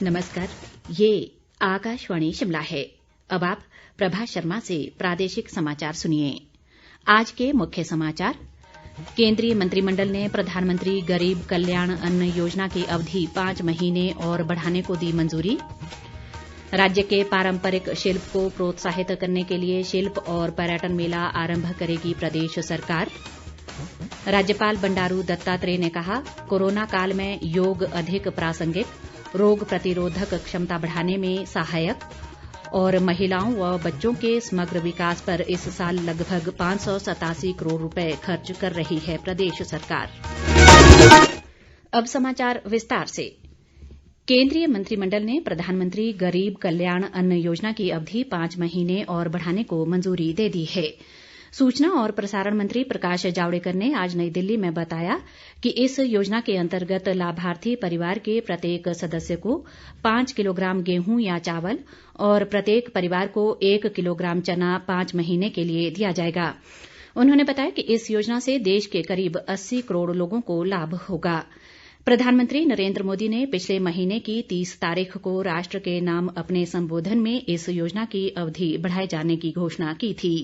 नमस्कार, ये आकाशवाणी शिमला है। अब आप प्रभा शर्मा से प्रादेशिक समाचार सुनिए। आज के मुख्य समाचार। केंद्रीय मंत्रिमंडल ने प्रधानमंत्री गरीब कल्याण अन्न योजना की अवधि 5 महीने और बढ़ाने को दी मंजूरी। राज्य के पारंपरिक शिल्प को प्रोत्साहित करने के लिए शिल्प और पर्यटन मेला आरंभ करेगी प्रदेश सरकार। राज्यपाल बंडारू दत्तात्रेय ने कहा, कोरोना काल में योग अधिक प्रासंगिक, रोग प्रतिरोधक क्षमता बढ़ाने में सहायक। और महिलाओं व बच्चों के समग्र विकास पर इस साल लगभग 587 करोड़ रुपए खर्च कर रही है प्रदेश सरकार। अब समाचार विस्तार से। केंद्रीय मंत्रिमंडल ने प्रधानमंत्री गरीब कल्याण अन्न योजना की अवधि 5 महीने और बढ़ाने को मंजूरी दे दी है। सूचना और प्रसारण मंत्री प्रकाश जावड़ेकर ने आज नई दिल्ली में बताया कि इस योजना के अंतर्गत लाभार्थी परिवार के प्रत्येक सदस्य को 5 किलोग्राम गेहूं या चावल और प्रत्येक परिवार को 1 किलोग्राम चना 5 महीने के लिए दिया जाएगा। उन्होंने बताया कि इस योजना से देश के करीब 80 करोड़ लोगों को लाभ होगा। प्रधानमंत्री नरेंद्र मोदी ने पिछले महीने की 30 तारीख को राष्ट्र के नाम अपने संबोधन में इस योजना की अवधि बढ़ाए जाने की घोषणा की थी।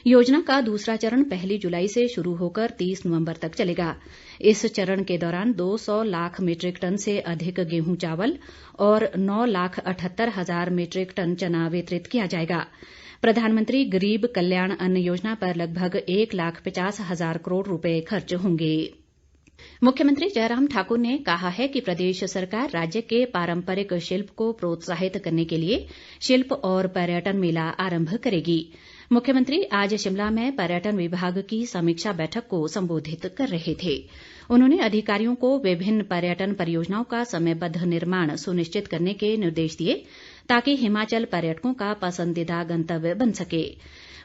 योजना का दूसरा चरण 1 जुलाई से शुरू होकर 30 नवंबर तक चलेगा। इस चरण के दौरान 200 लाख मीट्रिक टन से अधिक गेहूं चावल और 9,78,000 मीट्रिक टन चना वितरित किया जाएगा। प्रधानमंत्री गरीब कल्याण अन्न योजना पर लगभग 1,50,000 करोड़ रुपए खर्च होंगे। मुख्यमंत्री जयराम ठाकुर ने कहा है कि प्रदेश सरकार राज्य के पारंपरिक शिल्प को प्रोत्साहित करने के लिए शिल्प और पर्यटन मेला आरंभ करेगी। मुख्यमंत्री आज शिमला में पर्यटन विभाग की समीक्षा बैठक को संबोधित कर रहे थे। उन्होंने अधिकारियों को विभिन्न पर्यटन परियोजनाओं का समयबद्ध निर्माण सुनिश्चित करने के निर्देश दिए ताकि हिमाचल पर्यटकों का पसंदीदा गंतव्य बन सके।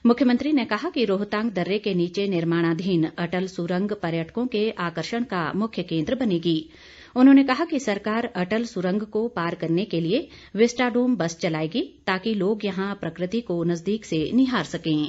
मुख्यमंत्री ने कहा कि रोहतांग दर्रे के नीचे निर्माणाधीन अटल सुरंग पर्यटकों के आकर्षण का मुख्य केंद्र बनेगी। उन्होंने कहा कि सरकार अटल सुरंग को पार करने के लिए विस्टाडोम बस चलाएगी ताकि लोग यहां प्रकृति को नजदीक से निहार सकें।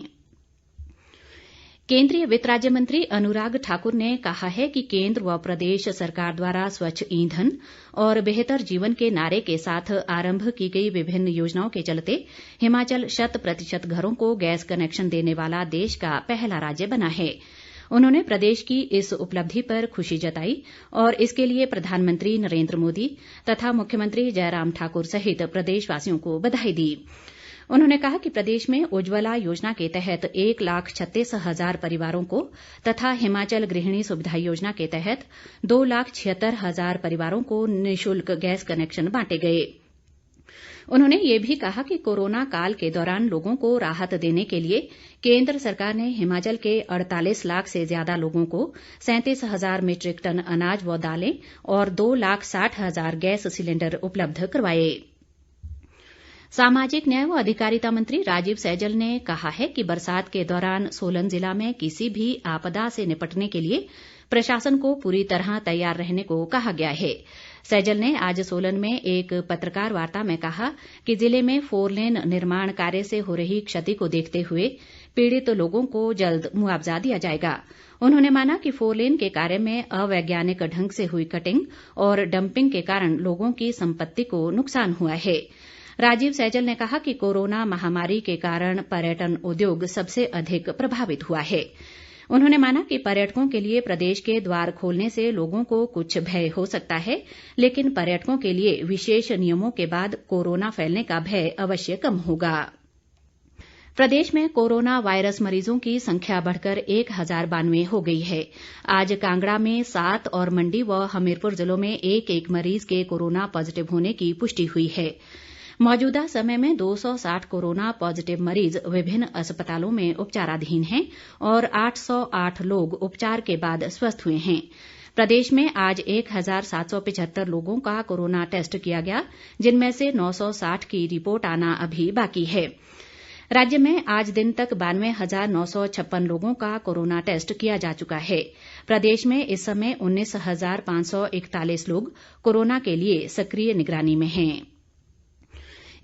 केंद्रीय वित्त राज्य मंत्री अनुराग ठाकुर ने कहा है कि केंद्र व प्रदेश सरकार द्वारा स्वच्छ ईंधन और बेहतर जीवन के नारे के साथ आरंभ की गई विभिन्न योजनाओं के चलते हिमाचल 100% घरों को गैस कनेक्शन देने वाला देश का पहला राज्य बना है। उन्होंने प्रदेश की इस उपलब्धि पर खुशी जताई और इसके लिए प्रधानमंत्री नरेंद्र मोदी तथा मुख्यमंत्री जयराम ठाकुर सहित प्रदेशवासियों को बधाई दी। उन्होंने कहा कि प्रदेश में उज्ज्वला योजना के तहत 1,36,000 परिवारों को तथा हिमाचल गृहिणी सुविधा योजना के तहत 2,76,000 परिवारों को निःशुल्क गैस कनेक्शन बांटे गए। उन्होंने ये भी कहा कि कोरोना काल के दौरान लोगों को राहत देने के लिए केंद्र सरकार ने हिमाचल के 48 लाख से ज्यादा लोगों को 37,000 मीट्रिक टन अनाज व दालें और 2,60,000 गैस सिलेंडर उपलब्ध करवाए। सामाजिक न्याय व अधिकारिता मंत्री राजीव सैजल ने कहा है कि बरसात के दौरान सोलन जिला में किसी भी आपदा से निपटने के लिए प्रशासन को पूरी तरह तैयार रहने को कहा गया है। सैजल ने आज सोलन में एक पत्रकार वार्ता में कहा कि जिले में 4 लेन निर्माण कार्य से हो रही क्षति को देखते हुए पीड़ित लोगों को जल्द मुआवजा दिया जाएगा। उन्होंने माना कि 4 लेन के कार्य में अवैज्ञानिक ढंग से हुई कटिंग और डंपिंग के कारण लोगों की संपत्ति को नुकसान हुआ है। राजीव सैजल ने कहा कि कोरोना महामारी के कारण पर्यटन उद्योग सबसे अधिक प्रभावित हुआ है। उन्होंने माना कि पर्यटकों के लिए प्रदेश के द्वार खोलने से लोगों को कुछ भय हो सकता है, लेकिन पर्यटकों के लिए विशेष नियमों के बाद कोरोना फैलने का भय अवश्य कम होगा। प्रदेश में कोरोना वायरस मरीजों की संख्या बढ़कर 1,092 हो गई है। आज कांगड़ा में 7 और मंडी व हमीरपुर जिलों में एक मरीज के कोरोना पॉजिटिव होने की पुष्टि हुई है। मौजूदा समय में 260 कोरोना पॉजिटिव मरीज विभिन्न अस्पतालों में उपचाराधीन हैं और 808 लोग उपचार के बाद स्वस्थ हुए हैं। प्रदेश में आज 1,775 लोगों का कोरोना टेस्ट किया गया, जिनमें से 960 की रिपोर्ट आना अभी बाकी है। राज्य में आज दिन तक 92,956 लोगों का कोरोना टेस्ट किया जा चुका है। प्रदेश में इस समय 19,541 लोग कोरोना के लिए सक्रिय निगरानी में हैं।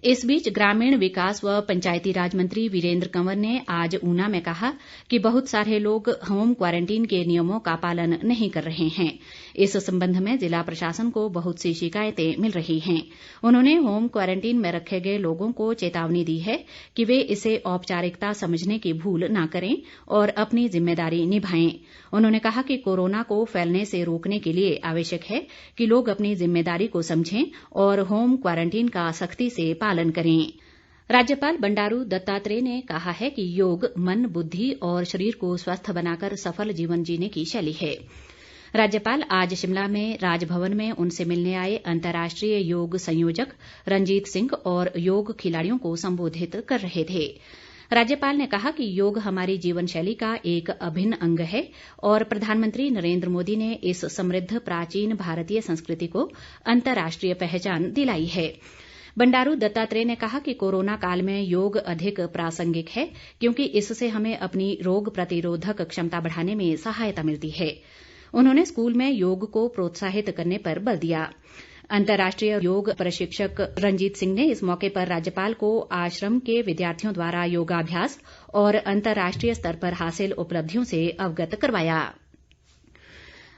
इस बीच ग्रामीण विकास व पंचायती राज मंत्री वीरेंद्र कंवर ने आज ऊना में कहा कि बहुत सारे लोग होम क्वारंटीन के नियमों का पालन नहीं कर रहे हैं। इस संबंध में जिला प्रशासन को बहुत सी शिकायतें मिल रही हैं। उन्होंने होम क्वारंटीन में रखे गए लोगों को चेतावनी दी है कि वे इसे औपचारिकता समझने की भूल न करें और अपनी जिम्मेदारी निभाएं। उन्होंने कहा कि कोरोना को फैलने से रोकने के लिए आवश्यक है कि लोग अपनी जिम्मेदारी को समझें और होम क्वारंटीन का सख्ती से पालन करें। राज्यपाल बंडारू दत्तात्रेय ने कहा है कि योग मन, बुद्धि और शरीर को स्वस्थ बनाकर सफल जीवन जीने की शैली है। राज्यपाल आज शिमला में राजभवन में उनसे मिलने आए अंतर्राष्ट्रीय योग संयोजक रंजीत सिंह और योग खिलाड़ियों को संबोधित कर रहे थे। राज्यपाल ने कहा कि योग हमारी जीवन शैली का एक अभिन्न अंग है और प्रधानमंत्री नरेंद्र मोदी ने इस समृद्ध प्राचीन भारतीय संस्कृति को अंतर्राष्ट्रीय पहचान दिलाई है। बंडारू दत्तात्रेय ने कहा कि कोरोना काल में योग अधिक प्रासंगिक है क्योंकि इससे हमें अपनी रोग प्रतिरोधक क्षमता बढ़ाने में सहायता मिलती है। उन्होंने स्कूल में योग को प्रोत्साहित करने पर बल दिया। अंतर्राष्ट्रीय योग प्रशिक्षक रंजीत सिंह ने इस मौके पर राज्यपाल को आश्रम के विद्यार्थियों द्वारा योगाभ्यास और अंतर्राष्ट्रीय स्तर पर हासिल उपलब्धियों से अवगत करवाया।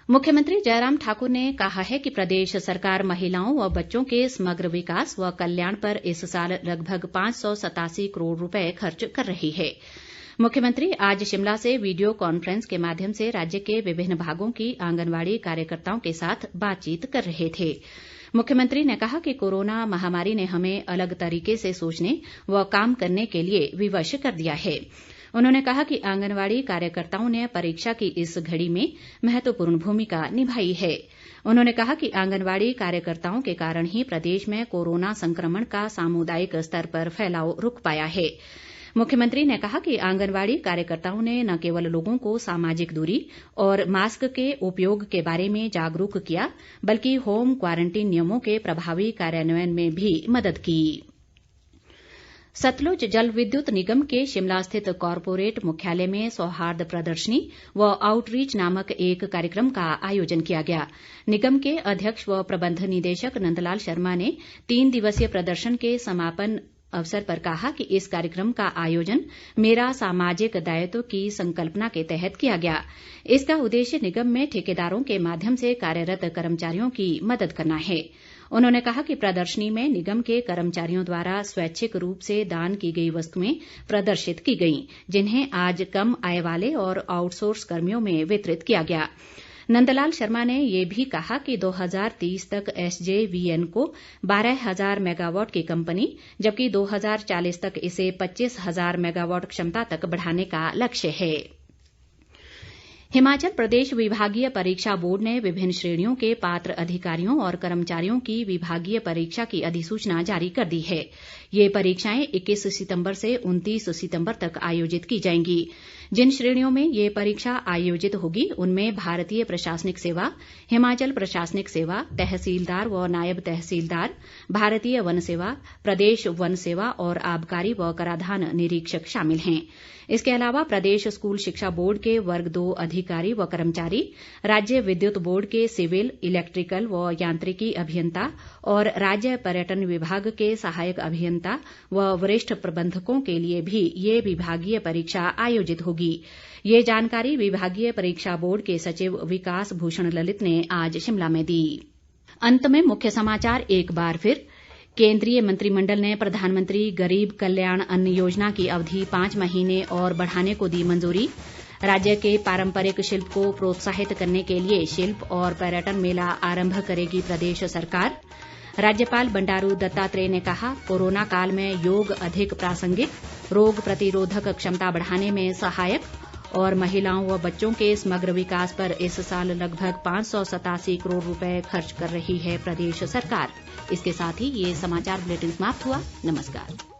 मुख्यमंत्री जयराम ठाकुर ने कहा है कि प्रदेश सरकार महिलाओं व बच्चों के समग्र विकास व कल्याण पर इस साल लगभग 587 करोड़ रुपए खर्च कर रही है। मुख्यमंत्री आज शिमला से वीडियो कॉन्फ्रेंस के माध्यम से राज्य के विभिन्न भागों की आंगनबाड़ी कार्यकर्ताओं के साथ बातचीत कर रहे थे। मुख्यमंत्री ने कहा कि कोरोना महामारी ने हमें अलग तरीके से सोचने व काम करने के लिए विवश कर दिया है। उन्होंने कहा कि आंगनबाड़ी कार्यकर्ताओं ने परीक्षा की इस घड़ी में महत्वपूर्ण भूमिका निभाई है। उन्होंने कहा कि आंगनबाड़ी कार्यकर्ताओं के कारण ही प्रदेश में कोरोना संक्रमण का सामुदायिक स्तर पर फैलाव रुक पाया है। मुख्यमंत्री ने कहा कि आंगनबाड़ी कार्यकर्ताओं ने न केवल लोगों को सामाजिक दूरी और मास्क के उपयोग के बारे में जागरूक किया बल्कि होम क्वारंटीन नियमों के प्रभावी कार्यान्वयन में भी मदद की। सतलुज जल विद्युत निगम के शिमला स्थित कॉरपोरेट मुख्यालय में सौहार्द प्रदर्शनी व आउटरीच नामक एक कार्यक्रम का आयोजन किया गया। निगम के अध्यक्ष व प्रबंध निदेशक नंदलाल शर्मा ने 3 दिवसीय प्रदर्शन के समापन अवसर पर कहा कि इस कार्यक्रम का आयोजन मेरा सामाजिक दायित्व की संकल्पना के तहत किया गया। इसका उद्देश्य निगम में ठेकेदारों के माध्यम से कार्यरत कर्मचारियों की मदद करना है। उन्होंने कहा कि प्रदर्शनी में निगम के कर्मचारियों द्वारा स्वैच्छिक रूप से दान की गई वस्तुएं प्रदर्शित की गईं, जिन्हें आज कम आय वाले और आउटसोर्स कर्मियों में वितरित किया गया। नंदलाल शर्मा ने ये भी कहा कि 2030 तक SJVN को 12,000 मेगावाट की कंपनी जबकि 2040 तक इसे 25,000 मेगावाट क्षमता तक बढ़ाने का लक्ष्य है। हिमाचल प्रदेश विभागीय परीक्षा बोर्ड ने विभिन्न श्रेणियों के पात्र अधिकारियों और कर्मचारियों की विभागीय परीक्षा की अधिसूचना जारी कर दी है। ये परीक्षाएं 21 सितंबर से 29 सितंबर तक आयोजित की जाएंगी। जिन श्रेणियों में ये परीक्षा आयोजित होगी उनमें भारतीय प्रशासनिक सेवा, हिमाचल प्रशासनिक सेवा, तहसीलदार व नायब तहसीलदार, भारतीय वन सेवा, प्रदेश वन सेवा और आबकारी व कराधान निरीक्षक शामिल हैं। इसके अलावा प्रदेश स्कूल शिक्षा बोर्ड के वर्ग 2 अधिकारी व कर्मचारी, राज्य विद्युत बोर्ड के सिविल, इलेक्ट्रिकल व यांत्रिकी अभियंता और राज्य पर्यटन विभाग के सहायक अभियंता व वरिष्ठ प्रबंधकों के लिए भी ये विभागीय परीक्षा आयोजित होगी। ये जानकारी विभागीय परीक्षा बोर्ड के सचिव विकास भूषण ललित ने आज शिमला में दी। अंत में मुख्य समाचार एक बार फिर। केंद्रीय मंत्रिमंडल ने प्रधानमंत्री गरीब कल्याण अन्न योजना की अवधि 5 महीने और बढ़ाने को दी मंजूरी। राज्य के पारंपरिक शिल्प को प्रोत्साहित करने के लिए शिल्प और पर्यटन मेला आरंभ करेगी प्रदेश सरकार। राज्यपाल बंडारू दत्तात्रेय ने कहा, कोरोना काल में योग अधिक प्रासंगिक, रोग प्रतिरोधक क्षमता बढ़ाने में सहायक। और महिलाओं व बच्चों के समग्र विकास पर इस साल लगभग 587 करोड़ रुपए खर्च कर रही है प्रदेश सरकार। इसके साथ ही ये समाचार बुलेटिन समाप्त हुआ। नमस्कार।